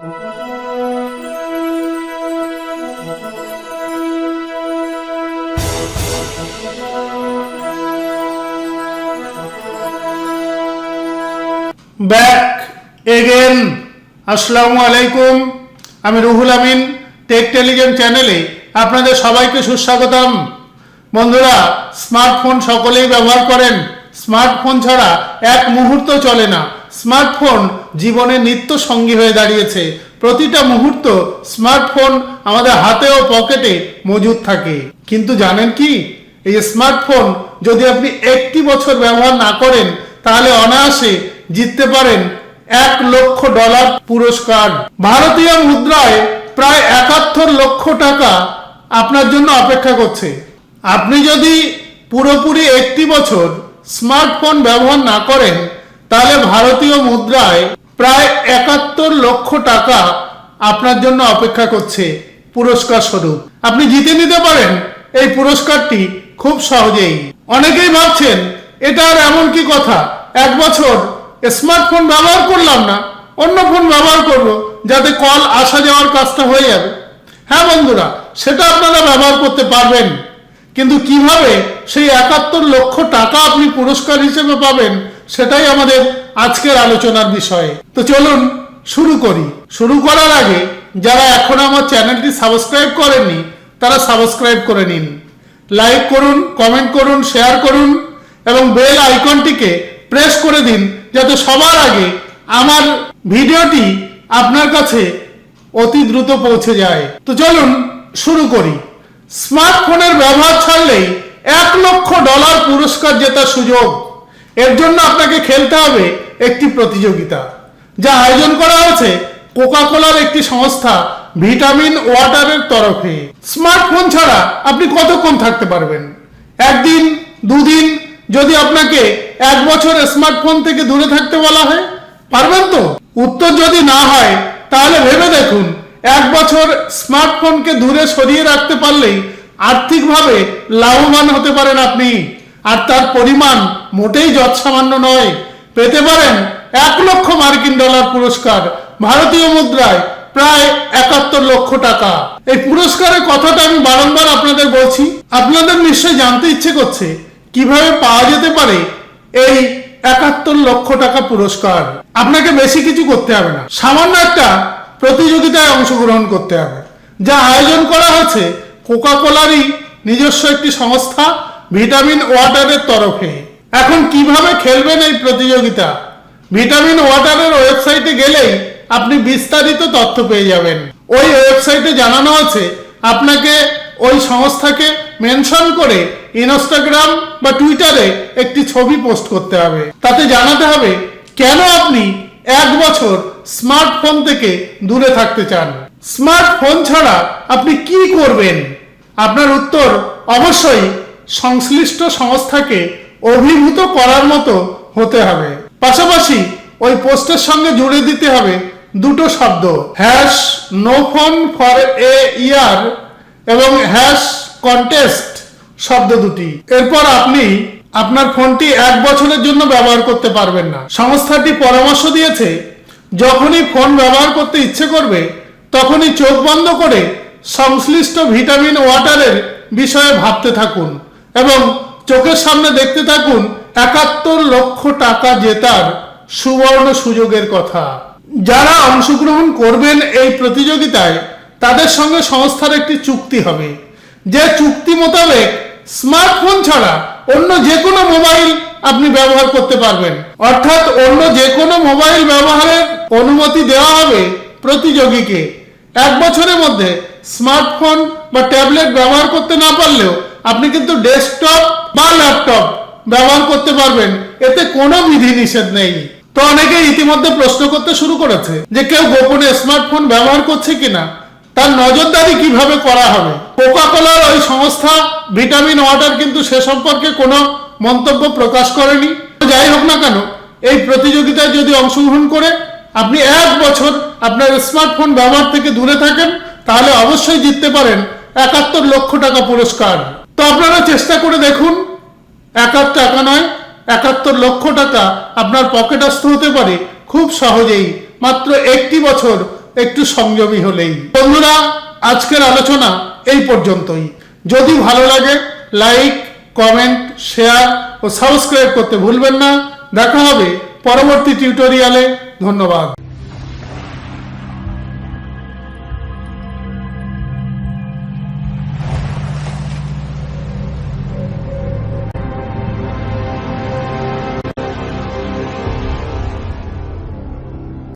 Back again. আসসালামু আলাইকুম। আমি রুহুল আমিন, টেক টেলিগ্রাম চ্যানেলে আপনাদের সবাইকে সুস্বাগতম। বন্ধুরা, স্মার্টফোন সকলেই ব্যবহার করেন। স্মার্টফোন ছাড়া এক মুহূর্ত চলে না। স্মার্টফোন জীবনের নিত্য সঙ্গী হয়ে দাঁড়িয়েছে। প্রতিটা মুহূর্ত স্মার্টফোন আমাদের হাতে ও পকেটে মজুদ থাকে। কিন্তু জানেন কি, এই স্মার্টফোন যদি আপনি একটি বছর ব্যবহার না করেন তাহলে অনায়াসে জিততে পারেন $1,00,000 পুরস্কার। ভারতীয় মুদ্রায় প্রায় 71 লক্ষ টাকা আপনার জন্য অপেক্ষা করছে। আপনি যদি পুরোপুরি একটি বছর স্মার্টফোন ব্যবহার না করেন তাহলে ভারতীয় মুদ্রায় প্রায় 71 লক্ষ টাকা আপনার জন্য অপেক্ষা করছে পুরস্কার স্বরূপ। আপনি জিতে নিতে পারেন এই পুরস্কারটি খুব সহজেই। অনেকেই ভাবছেন এটা আর এমন কি কথা, এক বছর স্মার্টফোন ব্যবহার করলাম না, অন্য ফোন ব্যবহার করব যাতে কল আসা যাওয়ার কাজটা হয়ে যাবে। হ্যাঁ বন্ধুরা, সেটা আপনারা ব্যবহার করতে পারবেন, কিন্তু কিভাবে সেই 71 লক্ষ টাকা আপনি পুরস্কার হিসেবে পাবেন সেটাই আমাদের আজকের আলোচনার বিষয়। তো চলুন শুরু করি। শুরু করার আগে যারা এখন আমার চ্যানেলটি সাবস্ক্রাইব করেননি তারা সাবস্ক্রাইব করে নিন, লাইক করুন, কমেন্ট করুন, শেয়ার করুন এবং বেল আইকনটিকে প্রেস করে দিন যাতে সবার আগে আমার ভিডিওটি আপনার কাছে অতি দ্রুত পৌঁছে যায়। তো চলুন শুরু করি। স্মার্টফোনের ব্যবহার ছাড়লেই $1,00,000 পুরস্কার জেতার সুযোগ। এর জন্য আপনাকে খেলতে হবে একটি প্রতিযোগিতা, যা আয়োজন করা হয়েছে কোকা কোলার একটি সংস্থা ভিটামিন ওয়াটারের তরফে। স্মার্টফোন ছাড়া আপনি কতক্ষণ থাকতে পারবেন? একদিন, দুদিন? যদি আপনাকে এক বছর স্মার্টফোন থেকে দূরে থাকতে বলা হয়, পারবেন তো? উত্তর যদি না হয় তাহলে ভেবে দেখুন, এক বছর স্মার্টফোনকে দূরে সরিয়ে রাখতে পারলেই আর্থিকভাবে লাভবান হতে পারেন আপনি। আর তার পরিমাণ মোটেই যৎসামান্য নয়। পেতে পারেন $1,00,000 পুরস্কার, ভারতীয় মুদ্রায় প্রায় 71 লক্ষ টাকা। এই পুরস্কারের কথাটা আমি বারংবার আপনাদের বলছি। আপনাদের নিশ্চয় জানতে ইচ্ছে করছে কিভাবে পাওয়া যেতে পারে এই 71 লক্ষ টাকা পুরস্কার। আপনাকে বেশি কিছু করতে হবে না, সামান্য একটা প্রতিযোগিতায় অংশগ্রহণ করতে হবে, যা আয়োজন করা হয়েছে কোকা কোলারই নিজস্ব একটি সংস্থা ভিটামিন ওয়াটারের তরফে। এখন কিভাবে খেলবেন এই প্রতিযোগিতা? ভিটামিন ওয়াটারের ওয়েবসাইটে গেলেই আপনি বিস্তারিত তথ্য পেয়ে যাবেন। ওই ওয়েবসাইটে জানানো আছে আপনাকে ওই সংস্থাকে মেনশন করে ইনস্টাগ্রাম বা টুইটারে একটি ছবি পোস্ট করতে হবে। তাতে জানাতে হবে কেন আপনি এক বছর স্মার্টফোন থেকে দূরে থাকতে চান। স্মার্টফোন ছাড়া আপনি কি করবেন? আপনার উত্তর অবশ্যই সংশ্লিষ্ট সংস্থাকে অভিভূত করার মতো হতে হবে। পাশাপাশি ওই পোস্টের সঙ্গে জুড়ে দিতে হবে দুটো শব্দ, #NoPhoneForA এবং #contest শব্দ দুটি। এরপর আপনি আপনার ফোনটি এক বছরের জন্য ব্যবহার করতে পারবেন না। সংস্থাটি পরামর্শ দিয়েছে যখনই ফোন ব্যবহার করতে ইচ্ছে করবে তখনই চোখ বন্ধ করে সংশ্লিষ্ট ভিটামিন ওয়াটারের বিষয়ে ভাবতে থাকুন এবং চোখের সামনে দেখতে থাকুন 71 লক্ষ টাকা জেতার সুবর্ণ সুযোগের কথা। যারা অংশগ্রহণ করবেন এই প্রতিযোগিতায় তাদের সঙ্গে সংস্থার একটি চুক্তি হবে, যে চুক্তি মোতাবেক স্মার্টফোন ছাড়া অন্য যে কোনো মোবাইল আপনি ব্যবহার করতে পারবেন। অর্থাৎ অন্য যে কোনো মোবাইল ব্যবহারের অনুমতি দেওয়া হবে প্রতিযোগীকে। এক বছরের মধ্যে স্মার্টফোন বা ট্যাবলেট ব্যবহার করতে না পারলেও আপনি কিন্তু ডেস্কটপ বা ল্যাপটপ ব্যবহার করতে পারবেন, এতে কোনো বিধিনিষেধ নেই। তো অনেকে ইতিমধ্যে প্রশ্ন করতে শুরু করেছে যে কেউ গোপনে স্মার্টফোন ব্যবহার করছে কিনা, তার নজরদারি কিভাবে করা হবে। কোকা কোলার ওই সংস্থা ভিটামিন ওয়াটার কিন্তু সে সম্পর্কে কোনো মন্তব্য প্রকাশ করেনি। যাই হোক না কেন, এই প্রতিযোগিতায় যদি অংশগ্রহণ করে আপনি এক বছর আপনার স্মার্টফোন ব্যবহার থেকে দূরে থাকেন তাহলে অবশ্যই জিততে পারেন 71 লক্ষ টাকা পুরস্কার। তো আপনারা চেষ্টা করে দেখুন, 1 টাকা নয় 71 লক্ষ টাকা আপনার পকেটস্থ হতে পারে খুব সহজেই। মাত্র একটি বছর একটু সংযমী হলেই। বন্ধুরা, আজকের আলোচনা এই পর্যন্তই। যদি ভালো লাগে লাইক, কমেন্ট, শেয়ার ও সাবস্ক্রাইব করতে ভুলবেন না। দেখা হবে পরবর্তী টিউটোরিয়ালে। ধন্যবাদ।